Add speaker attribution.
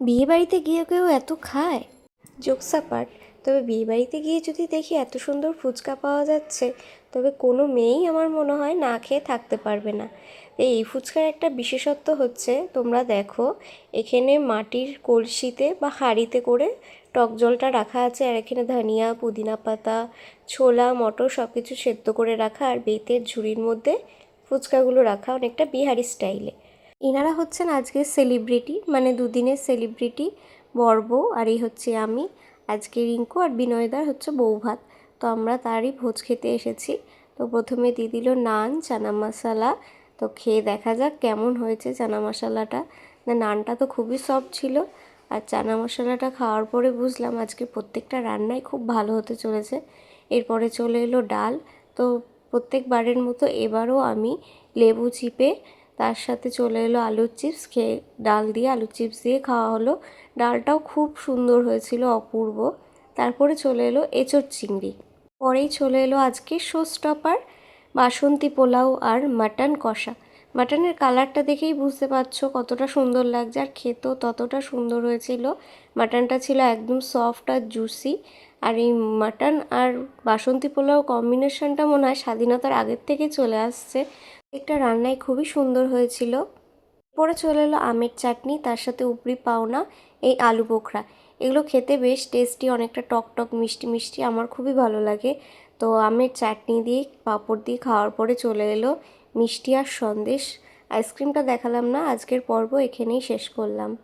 Speaker 1: বিয়েবাড়িতে গিয়ে কেউ এত খায়? জোকস অ্যাপার্ট, তবে বিয়েবাড়িতে গিয়ে যদি দেখি এত সুন্দর ফুচকা পাওয়া যাচ্ছে, তবে কোনো মেয়েই আমার মনে হয় না খেয়ে থাকতে পারবে না। এই ফুচকার একটা বিশেষত্ব হচ্ছে, তোমরা দেখো এখানে মাটির কলসিতে বা হাঁড়িতে করে টক জলটা রাখা আছে, আর এখানে ধনিয়া পুদিনা পাতা ছোলা মটর সব কিছু সেদ্ধ করে রাখা, আর বেতের ঝুড়ির মধ্যে ফুচকাগুলো রাখা অনেকটা বিহারি স্টাইলে। এনারা হচ্ছেন আজকের সেলিব্রিটি, মানে দুদিনের সেলিব্রিটি, বর-বউ। আর এই হচ্ছে আমি। আজকে রিঙ্কু আর বিনয়দার হচ্ছে বৌভাত, তো আমরা তারই ভোজ খেতে এসেছি। তো প্রথমে দিয়ে দিল নান চানা মশলা। তো খেয়ে দেখা যাক কেমন হয়েছে চানা মশলাটা। না, নানটা তো খুবই সফট ছিল, আর চানা মশলাটা খাওয়ার পরে বুঝলাম আজকে প্রত্যেকটা রান্নাই খুব ভালো হতে চলেছে। এরপরে চলে এলো ডাল। তো প্রত্যেকবারের মতো এবারও আমি লেবু চিপে, তার সাথে চলে এলো আলুর চিপস। খেয়ে ডাল দিয়ে আলুর চিপস দিয়ে খাওয়া হলো। ডালটাও খুব সুন্দর হয়েছিল, অপূর্ব। তারপরে চলে এলো এঁচোড় চিংড়ি। পরেই চলে এলো আজকে শো স্টপার, বাসন্তী পোলাও আর মাটন কষা। মাটনের কালারটা দেখেই বুঝতে পারছো কতটা সুন্দর লাগছে, আর খেতেও ততটা সুন্দর হয়েছিল। মাটনটা ছিল একদম সফট আর জুসি। আর এই মাটন আর বাসন্তী পোলাও কম্বিনেশনটা মনে হয় স্বাধীনতার আগের থেকে চলে আসছে। একটা রান্নাই খুবই সুন্দর হয়েছিল। পরে চলে এলো আমের চাটনি, তার সাথে উপরি পাওনা এই আলু বোখরা। এগুলো খেতে বেশ টেস্টি, অনেকটা টক টক মিষ্টি মিষ্টি, আমার খুবই ভালো লাগে। তো আমের চাটনি দিয়ে পাঁপড় দিয়ে খাওয়ার পরে চলে এলো মিষ্টি আর সন্দেশ। আইসক্রিমটা দেখালাম না, আজকের পর্ব এখানেই শেষ করলাম।